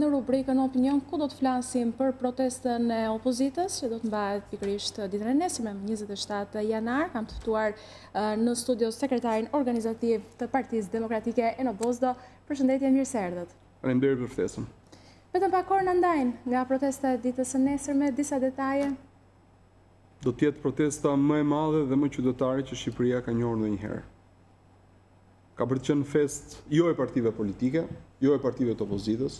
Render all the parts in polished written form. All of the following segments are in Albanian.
Në rubrikën opinion, ku do të flasim për protestën e opozitës, që do të mbahet pikërisht ditën e nesërme, 27 janar. Kam të ftuar në studio sekretarin organizativ të Partisë Demokratike, Enno Bozdo. Përshëndetje, mirë se erdhët. Faleminderit për ftesën. Vetëm pak orë na ndajnë nga protesta e ditës së nesërme, disa detaje. Do të jetë protesta më e madhe dhe më qytetare që Shqipëria ka njohur ndonjëherë. Ka për të qenë fest jo e partive politike, jo e partive të opozitës,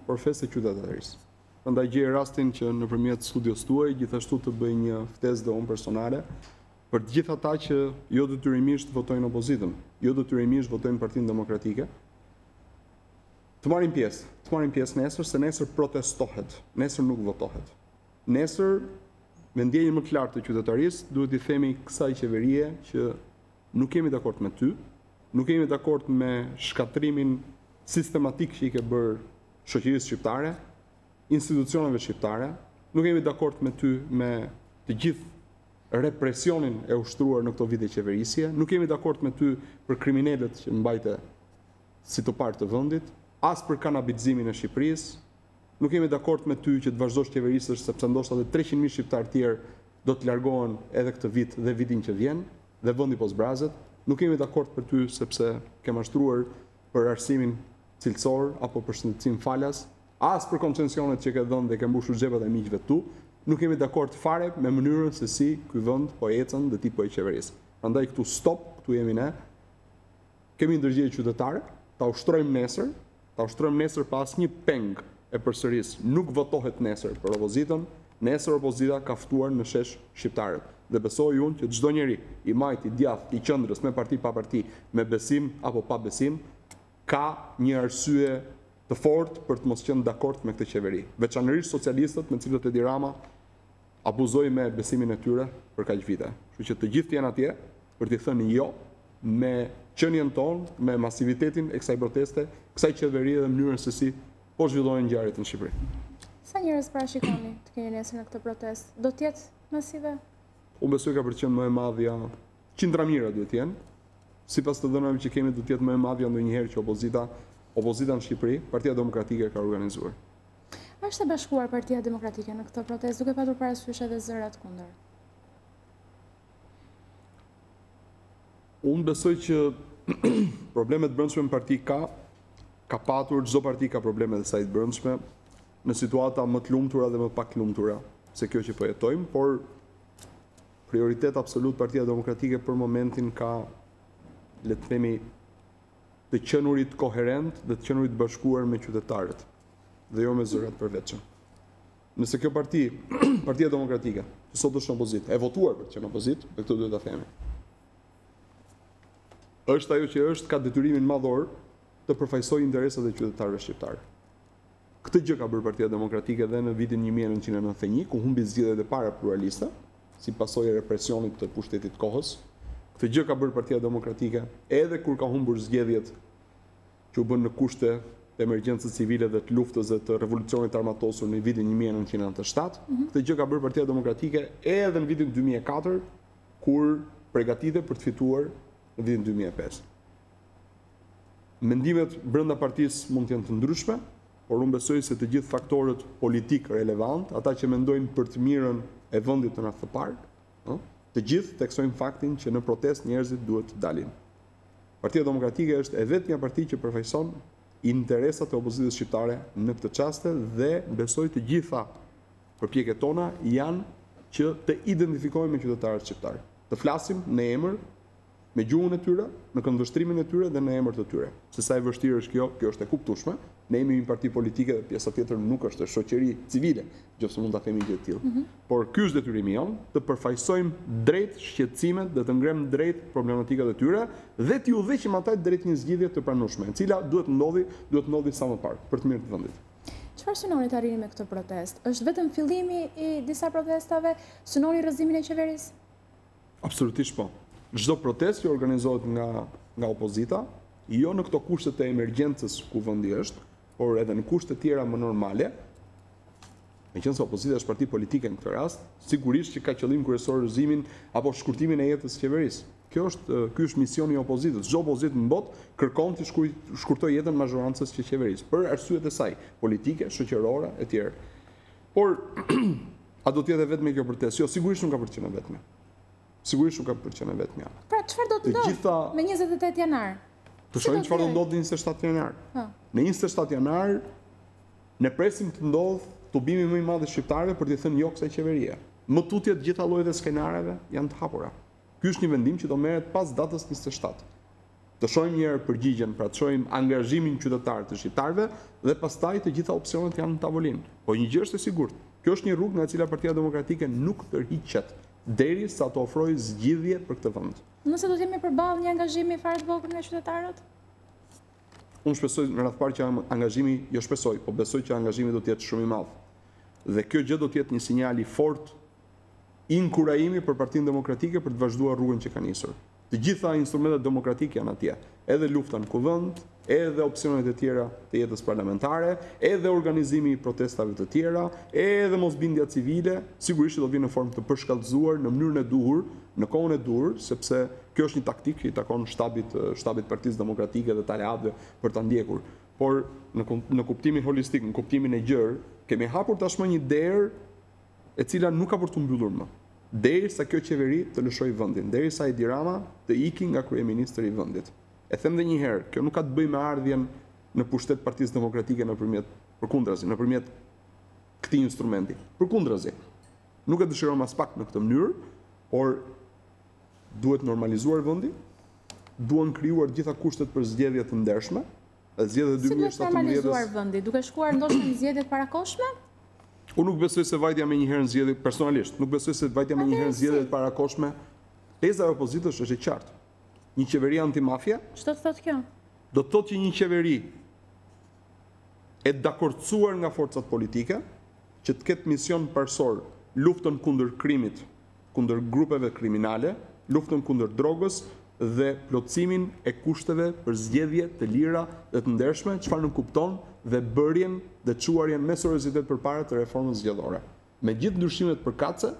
por fest e qytetarisë. Prandaj gjej rastin që nëpërmjet studios tuaj gjithashtu të bëj një ftesë dhe unë personale për të gjithë ata që jo detyrimisht votojnë opozitën, jo detyrimisht votojnë Partinë Demokratike, të marrin pjesë nesër, se nesër protestohet, nesër nuk votohet. Nesër, me ndjenjën më të lartë të qytetarisë, duhet i themi kësaj qeverie që nuk kemi dakord me ty, nuk kemi dakord me shkatrimin sistematik që i ke bërë shoqërisë shqiptare, institucioneve shqiptare, nuk kemi dakord me ty me të gjithë represionin e ushtruar në këto vite qeverisje, nuk kemi dakord me ty për kriminalet që mbajte si të parë të vendit, as për kanabitzimin e Shqipërisë, nuk kemi dakord me ty që të vazhdosh qeverisësh sepse ndoshta edhe 300.000 shqiptarë tjerë do të largohen edhe këtë vit dhe vitin që vjen, dhe vendi po zbrazet. Nuk kemi dakord për ty sepse ke mashtruar për arsimin cilësor apo për shëndetësim falas, as për koncesionet që ke dhënë dhe ke mbushur xhepat e miqve tu. Nuk kemi dakord fare me mënyrën se si ky vend po ecën dhe ti po i qeveris. Prandaj këtu stop, këtu jemi ne. Kemi ndërgjegje qytetare, ta ushtrojmë nesër pas një peng e përsëris. Nuk votohet nesër për opozitën, nesër opozita ka ftuar në shesh shqiptarët. Dhe besoj unë që çdo njeri i majti, djathtë, i qendrës, me parti pa parti, me besim apo pa besim, ka një arsye të fortë për të mos qenë dakord me këtë qeveri. Veçanërisht socialistët, me cilët Edi Rama abuzoi me besimin e tyre për kaq vite. Kështu që të gjithë janë atje për t'i thënë jo me qenien tonë, me masivitetin e kësaj proteste, kësaj qeverie dhe mënyrën se si po zhvillohen ngjarjet në Shqipëri. Sa njerëz parashikoni të keni nesër në këtë protestë? Do të jetë masive? Unë besoj ka për të qenë më e madhja, qindra mira duhet jenë, sipas të dhënave që kemi do të jetë më e madhja ndonjëherë që opozita në Shqipëri, Partia Demokratike ka organizuar. A është e bashkuar Partia Demokratike në këtë protestë, duke patur parasysh edhe zërat kundër? Unë besoj që problemet brendshme në parti ka patur, çdo parti ka probleme të saj të brendshme, në situata më të lumtura dhe më pak lumtura, se kjo që po jetojmë, por prioritet absolut Partia Demokratike për momentin ka, le të themi, të qenurit koherent dhe të qenurit bashkuar me qytetarët dhe jo me zërat përveçëm. Nëse kjo Partia Demokratike, që sot është në opozit, e votuar për të qenë opozit, dhe këtë duhet ta themi, është ajo që është, ka detyrimin madhor të përfaqësojë interesat e qytetarëve shqiptarë. Këtë gjë ka bërë Partia Demokratike dhe në vitin 1991, ku humbi zgjedhjet e para pluraliste, si pasojë e represionit të pushtetit kohës. Këtë gjë ka bërë Partia Demokratike edhe kur ka humbur zgjedhjet që u bën në kushte të emergjencës civile dhe të luftës dhe të revolucionit armatosur në vitin 1997. Këtë gjë ka bërë Partia Demokratike edhe në vitin 2004, kur përgatitej për të fituar në vitin 2005. Mendimet brenda partisë mund të jenë të ndryshme, por unë besoj se të gjithë faktorët politik relevant, ata që mendojnë për të mirën e vendit të natë të parë, të gjithë teksojnë faktin që në protest njerëzit duhet të dalin. Partia Demokratike është e vetmja parti që përfaqëson interesat e opozitës shqiptare në këtë çaste dhe besoj të gjitha përpjekjet tona janë që të identifikojmë me qytetarët shqiptarë, të flasim në emër, me gjuhën e tyre, në këndvështrimin e tyre dhe në emër të tyre. Se sa e vështirë është kjo është e kuptueshme. Ne jemi një parti politike dhe pjesa tjetër nuk është shoqëri civile, nëse mund ta themi gjë të tillë. Por ky është detyrimi jon, të përfaqësojmë drejt shqetësimet dhe të ngrem drejt problematikat e tyre dhe t'i udhëheqim ata drejt një zgjidhje të pranueshme, e cila duhet ndodhi sa më parë për të mirë të vendit. Çfarë synoni të arrini me këtë protestë? Është vetëm fillimi i disa protestave? Synoni rrëzimin e qeverisë? Absolutisht po. Çdo protestë që organizohet nga opozita, jo në këto kushte të emergjencës ku vendi është, por edhe në kushte tjera më normale, meqense opozita është parti politike në këtë rast, sigurisht që ka qëllim kryesor rrëzimin apo shkurtimin e jetës së qeverisë. Ky është misioni i opozitës. Çdo opozitë në botë kërkon të shkurtojë jetën mazhorancës së qeverisë për arsyet e saj politike, shoqërore e tjera. Por a do të jetë vetëm kjo protestë? Jo, sigurisht nuk ka për të qenë vetëm. Sigurisht nuk ka për të qenë vetëm. Pra çfarë do të ndodhë me 28 janar? Të shohim çfarë do ndodhë në 27 janar. Në 27 janar ne presim të ndodhë tubimi më i madh i shqiptarëve për të thënë jo kësaj qeverie. Më tutje të gjitha llojet e skenareve janë të hapura. Ky është një vendim që do merret pas datës 27. Të shohim një herë përgjigjen, pra të shohim angazhimin qytetar të shqiptarëve dhe pastaj të gjitha opsionet janë në tavolinë. Po një gjë është e sigurt. Kjo është një rrugë nga e cila Partia Demokratike nuk tërhiqet derisa të ofrojë zgjidhje për këtë vend. Nëse do të jemi përballë një angazhimi fare të vogël nga qytetarët? Unë shpresoj në radhë parë që angazhimi, jo shpresoj, po besoj që angazhimi do të jetë shumë i madh. Dhe kjo gjë do të jetë një sinjal i fortë inkurajimi për Partinë Demokratike për të vazhduar rrugën që ka nisur. Të gjitha instrumentet demokratike janë atje, edhe lufta në kuvend, edhe opsionet e tjera të jetës parlamentare, edhe organizimi i protestave të tjera, edhe mosbindja civile, sigurisht do vinë në formë të përshkallëzuar në mënyrën e duhur, në kohën e duhur, sepse kjo është një taktikë që i takon shtabit Partisë Demokratike dhe të aleatëve për ta ndjekur. Por në kuptimin holistik, në kuptimin e gjerë, kemi hapur tashmë një derë e cila nuk ka për të mbyllur më. Derisa kjo qeveri të lëshojë vendin, derisa Edi Rama të iki nga kryeministri i vendit. E them edhe një herë, kjo nuk ka të bëjë me ardhjen në pushtet Partisë Demokratike nëpërmjet këtij instrumenti. Përkundrazi. Nuk e dëshirojmë as pak në këtë mënyrë, por duhet normalizuar vendi, duhen krijuar gjitha kushtet për zgjedhje të ndershme, zgjedhjet e 2017-s. Si duhet normalizuar vendi? Duke shkuar ndoshta në zgjedhjet parakoshme? Unë nuk besoj se vajtja me njëherë në zgjedhje, personalisht, nuk besoj se vajtja me njëherë në zgjedhje të parakoshme. Teza e opozitës është e qartë. Një qeveri antimafia. Ç'do të thotë kjo? Do të thotë që një qeveri e dakordsuar nga forcat politike, që të ketë mision parsor luftën kundër krimit, kundër grupeve kriminale, luftën kundër drogës dhe plotësimin e kushteve për zgjedhje të lira dhe të ndershme, çfarë nuk kupton dhe bërjen dhe çuarjen me seriozitet përpara të reformës zgjedhore. Me gjithë ndryshimet përkatëse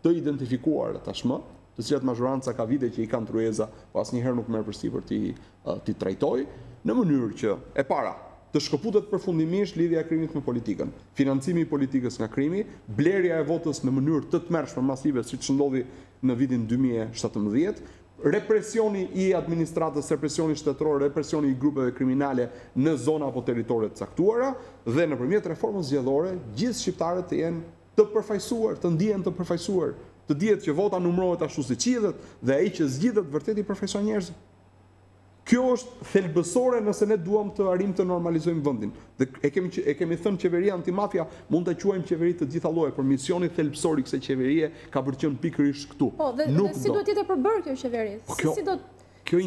të identifikuara tashmë, të cilat mazhoranca ka vite që i kanë trueza, po asnjëherë nuk merr përsipër ti trajtoj, në mënyrë që e para të shkëputet përfundimisht lidhja e krimit me politikën, financimi i politikës nga krimi, blerja e votës në mënyrë të tmerrshme masive siç ndodhi në vitin 2017, represioni i administratës, represioni shtetëror, represioni i grupeve kriminale në zona apo territore të caktuara dhe nëpërmjet reformës zgjedhore gjithë shqiptarët të jenë të përfaqësuar, të ndihen të përfaqësuar, të dihet që vota numërohet ashtu siç idhet dhe ai që zgjidhet vërtet i përfaqëson njerëzit. Kjo është thelbësore nëse ne duam të arrijmë të normalizojmë vendin. Dhe e kemi thënë qeveria antimafia mund ta quajmë qeveri të gjitha lloje, por misioni thelbësor i kësaj qeverie ka për të qenë pikërisht këtu. Po, dhe si do të jetë përbërë kjo qeveri? Kjo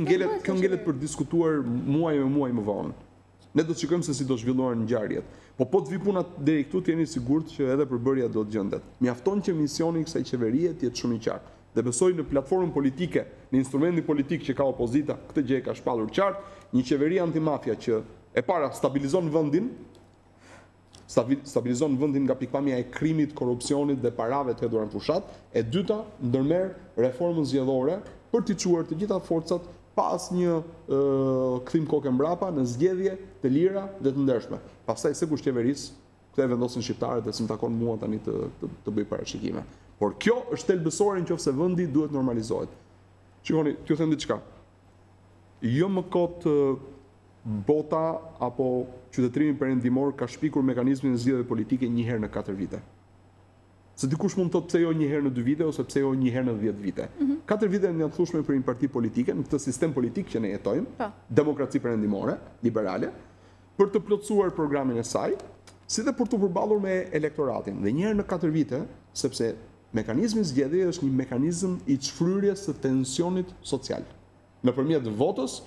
ngelet për diskutuar muaj me muaj më vonë. Ne do të shikojmë se si do zhvillohen ngjarjet. Po të vi puna deri këtu të jeni sigurt që edhe përbërja do të gjendet. Mjafton që misioni i kësaj qeverie të jetë shumë i qartë. Dhe besoj në platformën politike, në instrumentin politik që ka opozita, këtë gjë e ka shpallur qartë, një qeveri antimafia që e para stabilizon vendin nga pikpamja e krimit, korrupsionit dhe parave të hedhura në fushat, e dyta ndërmerr reformën zgjedhore për t'i çuar të gjitha forcat pas një kthim kokë mbrapa në zgjedhje të lira dhe të ndershme. Pastaj se kush qeverisë, këtë e vendosin shqiptarët dhe s'm takon mua tani të bëj parashikime. Por kjo është thelbësore nëse vendi duhet normalizohet. Shikoni, t'ju them diçka. Jo më kot bota apo qytetërimi perëndimor ka shpikur mekanizmin e zgjedhjeve politike një herë në 4 vite. Se dikush mund të thotë pse jo një herë në 2 vite ose pse jo një herë në 10 vite. 4 vite janë të thushme për një parti politike në këtë sistem politik që ne jetojmë, demokraci perëndimore, liberale, për të plotësuar programin e saj, si dhe për të përballur me elektoratin. Dhe një herë në 4 vite, sepse mekanizmi i zgjedhjeve është një mekanizëm i çfryrjes së tensionit social. Nëpërmjet votës,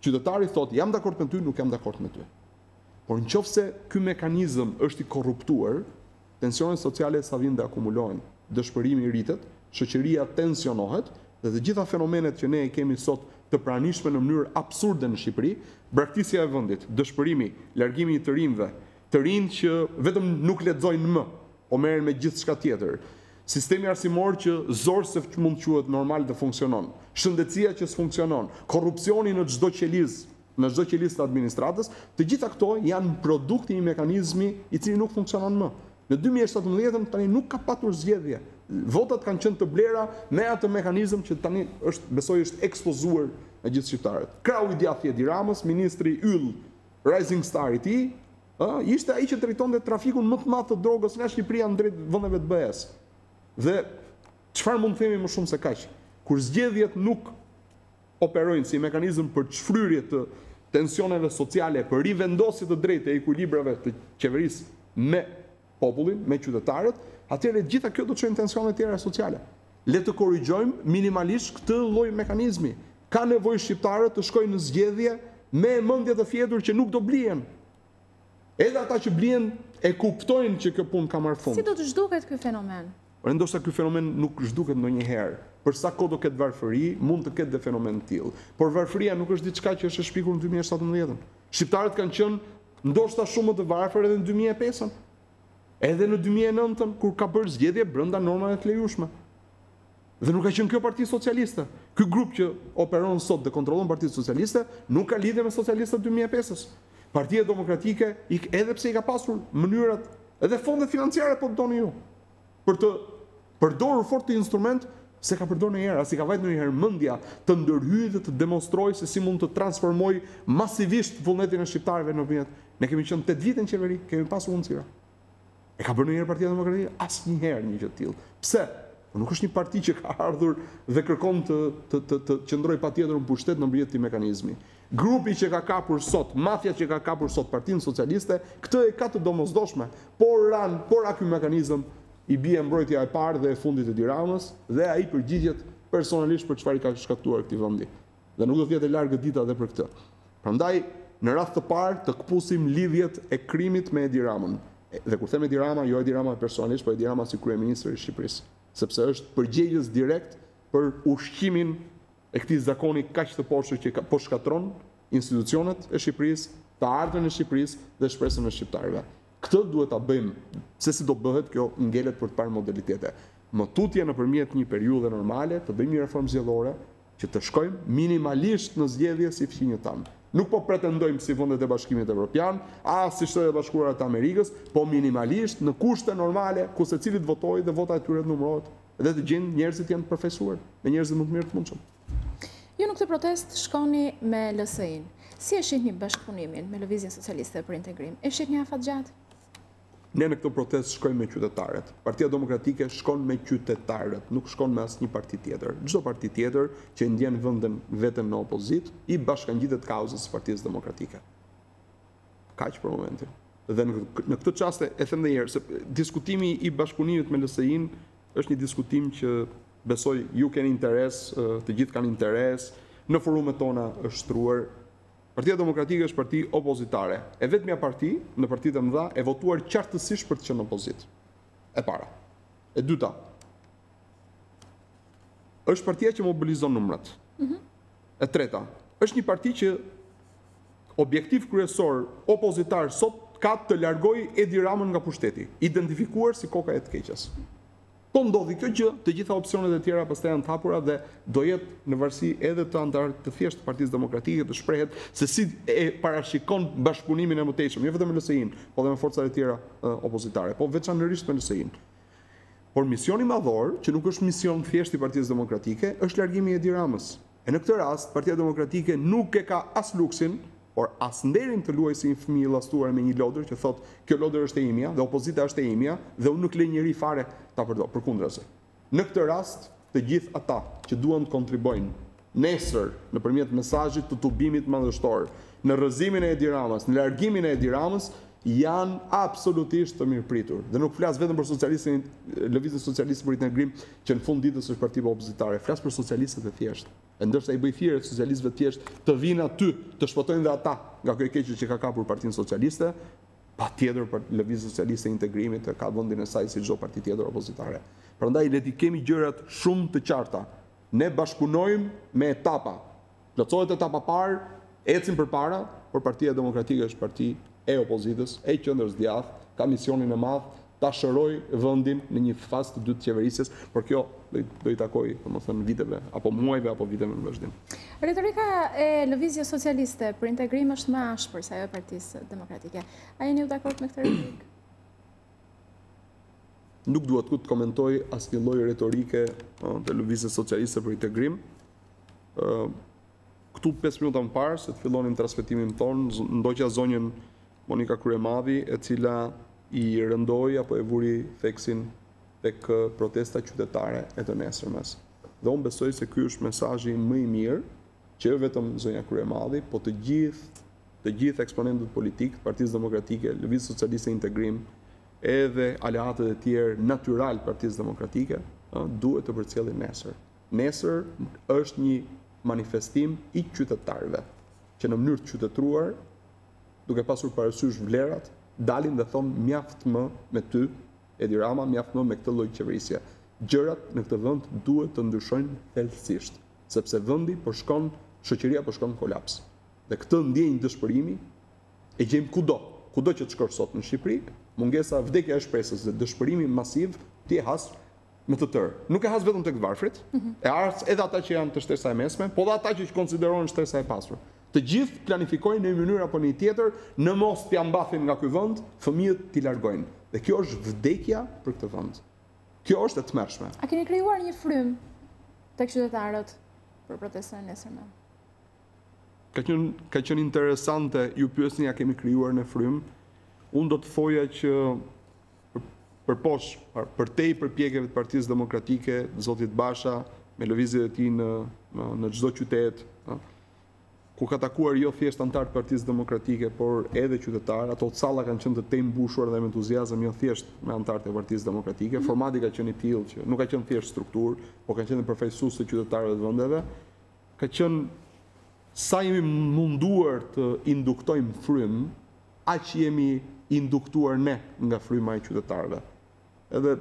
qytetari thotë jam dakord me ty, nuk jam dakord me ty. Por nëse ky mekanizëm është i korruptuar, tensionet sociale sa vijnë dhe akumulohen, dëshpërimi rritet, shoqëria tensionohet dhe të gjitha fenomenet që ne kemi sot të pranishme në mënyrë absurde në Shqipëri, braktisja e vendit, dëshpërimi, largimi i të rinjve, të rinj që vetëm nuk lexojnë më, o merren me gjithçka tjetër. Sistemi arsimor që zorse mund të quhet normal dhe funksionon. Shëndetësia që s'funksionon. Korrupsioni në çdo qelisë të administratës, të gjitha këto janë produkti i mekanizmi i cili nuk funksionon më. Në 2017 tani nuk ka patur zgjedhje. Votat kanë qenë të blera me atë mekanizëm që tani besoj është ekspozuar në gjithë shqiptarët. Krau i djathtë i Edi Ramës, ministri yll, rising star i tij, ishte ai që drejtonte trafikun më të madh të drogës nga Shqipëria në drejt vendeve të BE-s. Dhe çfarë mund të themi më shumë se kaq? Kur zgjedhjet nuk operojnë si mekanizëm për çfryrje të tensioneve sociale, për rivendosje të drejtë e ekuilibrave të qeverisë me popullin, me qytetarët, atëherë gjitha kjo do të çojnë tensione të tjera sociale. Le të korrigjojmë minimalisht këtë lloj mekanizmi. Ka nevojë shqiptarët të shkojnë në zgjedhje me mendje të fjetur që nuk do blihen. Edhe ata që blihen e kuptojnë që kjo punë ka marrë fund. Si do të zhduket ky fenomen? Ndoshta ky fenomen nuk zhduket ndonjëherë. Për sa kohë do ketë varfëri, mund të ketë dhe fenomen të tillë. Por varfëria nuk është diçka që është e shpikur në 2017. Shqiptarët kanë qenë ndoshta shumë më të varfër edhe në 2005-ën. Edhe në 2009-ën kur ka bërë zgjedhje brenda normave të lejueshme. Dhe nuk ka qenë kjo Partia Socialiste. Ky grup që operon sot dhe kontrollon Partinë Socialiste nuk ka lidhje me socialistët 2005-s. Partia Demokratike, edhe pse i ka pasur mënyrat edhe fondet financiare po doni ju, për të përdorur fort të instrument, se ka përdorur ndonjëherë, as i ka vajtur ndonjëherë mendja të ndërhyjë dhe të demonstrojë se si mund të transformojë masivisht vullnetin e shqiptarëve në opinion. Ne kemi qenë 8 vite në qeveri, kemi pasur mundësira. E ka bërë ndonjëherë Partia Demokratike? Asnjëherë një gjë të tillë. Pse? Nuk është një parti që ka ardhur dhe kërkon të qëndrojë patjetër në pushtet në mbrojtje të mekanizmi. Grupi që ka kapur sot, mafia që ka kapur sot Partinë Socialiste, këtë e ka të domosdoshme, por ky mekanizëm i bie mbrojtja e parë dhe e fundit e Edi Ramës dhe ai përgjigjet personalisht për çfarë i ka shkaktuar këtij vendi. Dhe nuk do të jetë largë dita edhe për këtë. Prandaj, në radhë të parë të kpusim lidhjet e krimit me Edi Ramën. Dhe kur them Edi Rama, jo Edi Rama personalisht, por Edi Rama si kryeministër i Shqipërisë, sepse është përgjegjës direkt për ushqimin e këtij zakoni kaq të poshtë që po shkatron institucionet e Shqipërisë, të ardhmen e Shqipërisë dhe shpresën e shqiptarëve. Këtë duhet ta bëjmë, se si do bëhet kjo ngelet për të parë modalitete. Më tutje nëpërmjet një periudhe normale të bëjmë një reformë zgjedhore që të shkojmë minimalisht në zgjedhje si fqinjët tanë. Nuk po pretendojmë si vendet e Bashkimit Evropian, as si Shtetet e Bashkuara të Amerikës, po minimalisht në kushte normale ku secilit votojë dhe vota e tyre të numërohet dhe të gjejnë njerëzit janë të përfaqësuar, me njerëz më të mirë të mundshëm. Ju në këtë protest shkoni me LSI-n. Si e shihni bashkëpunimin me Lëvizjen Socialiste për Integrim? E shihni afatgjat? Ne në këtë protest shkojmë me qytetarët. Partia Demokratike shkon me qytetarët, nuk shkon me asnjë parti tjetër. Çdo parti tjetër që ndjen veten në opozitë i bashkangjitet kauzës së Partisë Demokratike. Kaq për momentin. Dhe në këtë çast e them edhe një herë, se diskutimi i bashkëpunimit me LSI-n është një diskutim që besoj ju keni interes, të gjithë kanë interes, në forumet tona është shtruar. Partia Demokratike është parti opozitare. E vetmja parti, në partitë e mëdha, e votuar qartësisht për të qenë opozit. E para. E dyta. Është partia që mobilizon numrat. E treta. Është një parti që objektiv kryesor opozitar sot ka të largojë Edi Ramën nga pushteti, identifikuar si koka e të keqes. Po ndodhi kjo gjë, të gjitha opsionet e tjera pastaj janë të hapura dhe do jetë në varësi edhe të anëtarëve të thjeshtë të Partisë Demokratike të shprehet se si e parashikon bashkëpunimin e mëtejshëm, jo vetëm me LSI-n, po edhe me forcat e tjera opozitare, po veçanërisht me LSI-n. Por misioni madhor, që nuk është mision thjesht i Partisë Demokratike, është largimi i Edi Ramës. E në këtë rast, Partia Demokratike nuk e ka as luksin, por as nderin të luajë si një fëmijë i llastuar me një lodër që thotë kjo lodër është e imja dhe opozita është e imja dhe unë nuk lej njëri fare ta përdor, përkundrazi. Në këtë rast, të gjithë ata që duan të kontribojnë nesër nëpërmjet mesazhit të tubimit madhështor, në rrëzimin e Edi Ramës, në largimin e Edi Ramës, janë absolutisht të mirëpritur. Dhe nuk flas vetëm për socialistin, Lëvizjen Socialiste për Integrim, që në fund ditës është parti opozitare, flas për socialistët e thjeshtë. E ndërsa i bëj thirrje socialistëve të thjeshtë të vinë aty, të shpëtojnë dhe ata nga kjo e keqe që ka kapur Partinë Socialiste, patjetër për Lëvizjen Socialiste e Integrimit ka vendin e saj si çdo parti tjetër opozitare. Prandaj le të kemi gjërat shumë të qarta. Ne bashkunojmë me etapa. Plotësohet etapa parë, ecim përpara, por Partia Demokratike është parti e opozitës, e qendrës djathtë, ka misionin e madh ta shëroj vendin në një fazë të dytë të qeverisjes, por kjo do i takoj, domethënë, viteve apo muajve apo viteve në vazhdim. Retorika e lëvizjes socialiste për integrim është më ashpër se ajo e Partisë Demokratike. A jeni dakord me këtë retorikë? Nuk duhet të komentoj asnjë lloj retorike të lëvizjes socialiste për integrim. Këtu 5 minuta më parë se të fillonim transmetimin tonë, ndoqja zonjën Monika Kryemadhi, e cila i rëndoi apo e vuri theksin tek protesta qytetare e të nesërmes. Dhe unë besoj se ky është mesazhi më i mirë që jo vetëm zonja Kryemadhi, po të gjithë eksponentët politikë, Partisë Demokratike, Lëvizjes Socialiste Integrim, edhe aleatët e tjerë natyral Partisë Demokratike, duhet të përcjellin nesër. Nesër është një manifestim i qytetarëve, që në mënyrë të qytetruar, duke pasur parasysh vlerat, dalin dhe thonë mjaft më me ty, Edi Rama, mjaft më me këtë lloj qeverisje. Gjërat në këtë vend duhet të ndryshojnë thelbësisht, sepse vendi po shkon, shoqëria po shkon kolaps. Dhe këtë ndjenjë dëshpërimi e gjejmë kudo që të shkosh sot në Shqipëri, mungesa vdekja e shpresës dhe dëshpërimi masiv ti e has me të tërë. Nuk e has vetëm tek varfrit, e has edhe ata që janë të shtesa e mesme, po dhe ata që konsiderohen shtesa e pasur. Të gjithë planifikojnë në një mënyrë apo në një tjetër, në mos t'ia mbathin nga ky vend, fëmijët t'i largojnë. Dhe kjo është vdekja për këtë vend. Kjo është e tmerrshme. A keni krijuar një frym tek qytetarët për protestën e nesërme? Ka qenë interesante, ju pyesni a kemi krijuar në frym. Unë do të thoja që përtej përpjekjeve të Partisë Demokratike, zotit Basha, me lëvizjet e tij në çdo qytet, ku ka takuar jo thjesht antar të Partisë Demokratike, por edhe qytetarë, ato salla kanë qenë të tej mbushur dhe me entuziazëm jo thjesht me antarët e Partisë Demokratike. Formati ka qenë i tillë që nuk ka qenë thjesht strukturë, por ka qenë përfaqësues të qytetarëve të vendeve. Ka qenë sa jemi munduar të induktojmë frym, aq jemi induktuar ne nga fryma e qytetarëve. Edhe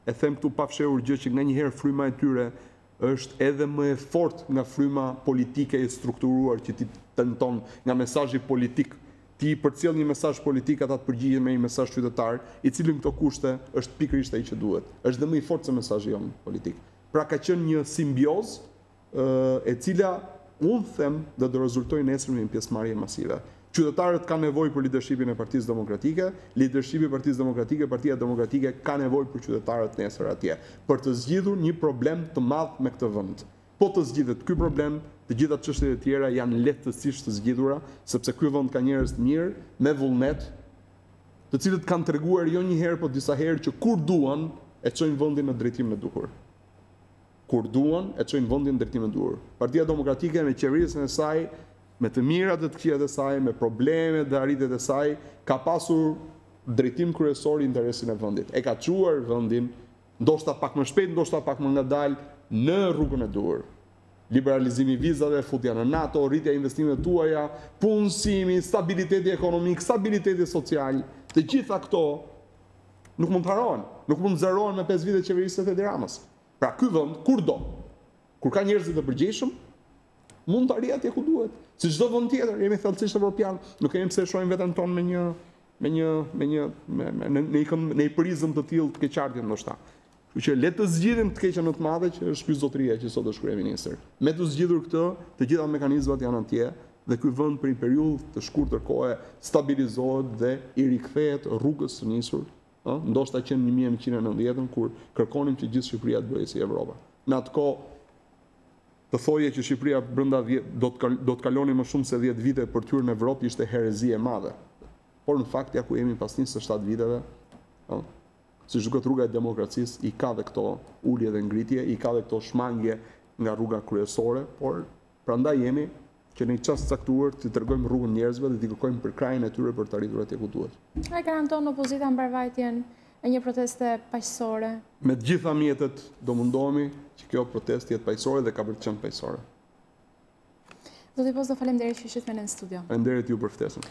e them këtu pa fshehur gjë që nganjëherë fryma e tyre është edhe më e fortë nga fryma politike e strukturuar që ti tenton nga mesazhi politik, ti përcjell një mesazh politik, ata të përgjigjen me një mesazh qytetar, i cili në këto kushte është pikërisht ai që duhet. Është dhe më i fortë se mesazhi jon politik. Pra ka qenë një simbiozë e cila unë them do të rezultojë nesër me një pjesëmarrje masive. Qytetarët kanë nevojë për lidershipin e Partisë Demokratike, lidershipi i Partisë Demokratike, Partia Demokratike ka nevojë për qytetarët nesër atje, për të zgjidhur një problem të madh me këtë vend. Po të zgjidhet ky problem, të gjitha çështjet e tjera janë lehtësisht të zgjidhura, sepse ky vend ka njerëz të mirë, me vullnet, të cilët kanë treguar jo një herë, por disa herë që kur duan e çojnë vendin në drejtimin e duhur. Kur duan e çojnë vendin në drejtimin e duhur. Partia Demokratike me qeverisjen e saj, me të mirat dhe të këqijat e saj, me problemet dhe arritjet e saj, ka pasur drejtim kryesor interesin e vendit. E ka çuar vendin, ndoshta pak më shpejt, ndoshta pak më ngadalë, në rrugën e duhur. Liberalizimi i vizave, futja në NATO, rritja e investimeve tuaja, punësimi, stabiliteti ekonomik, stabiliteti social, të gjitha këto nuk mund të harohen, nuk mund të nxerrohen me 5 vite qeverisë së Edi Ramës. Pra ky vend kurdo, kur ka njerëz të përgjegjshëm, mund të arrijë atje ku duhet. Si çdo vend tjetër, jemi thellësisht evropian, nuk kemi pse shohim veten tonë në një prizëm të tillë të keqardhje ndoshta. Kështu që le të zgjidhim të keqen më të madhe që është ky zotëria që sot është kryeministër. Me të zgjidhur këtë, të gjitha mekanizmat janë atje dhe ky vend për një periudhë të shkurtër kohe stabilizohet dhe i rikthehet rrugës së nisur, ndoshta që në 1990 kur kërkonim që gjithë Shqipëria të bëhej si Evropa. Në atë kohë të thoje që Shqipëria brenda do të kaloni më shumë se 10 vite për të hyrë në Evropë ishte herezi e madhe. Por në fakt ja ku jemi pas 27 viteve, si duket rruga e demokracisë i ka dhe këto ulje dhe ngritje, i ka dhe këto shmangje nga rruga kryesore, por prandaj jemi që në një çast caktuar të tregojmë rrugën njerëzve dhe të kërkojmë përkrajjen e tyre për të arritur atje ku duhet. A garanton opozita mbarvajtjen e një proteste paqësore? Me të gjitha mjetet do mundohemi që kjo protestë jetë paqësore dhe ka për të qenë paqësore. Zoti Bozdo, faleminderit që ishit me ne në studio. Faleminderit ju për ftesën.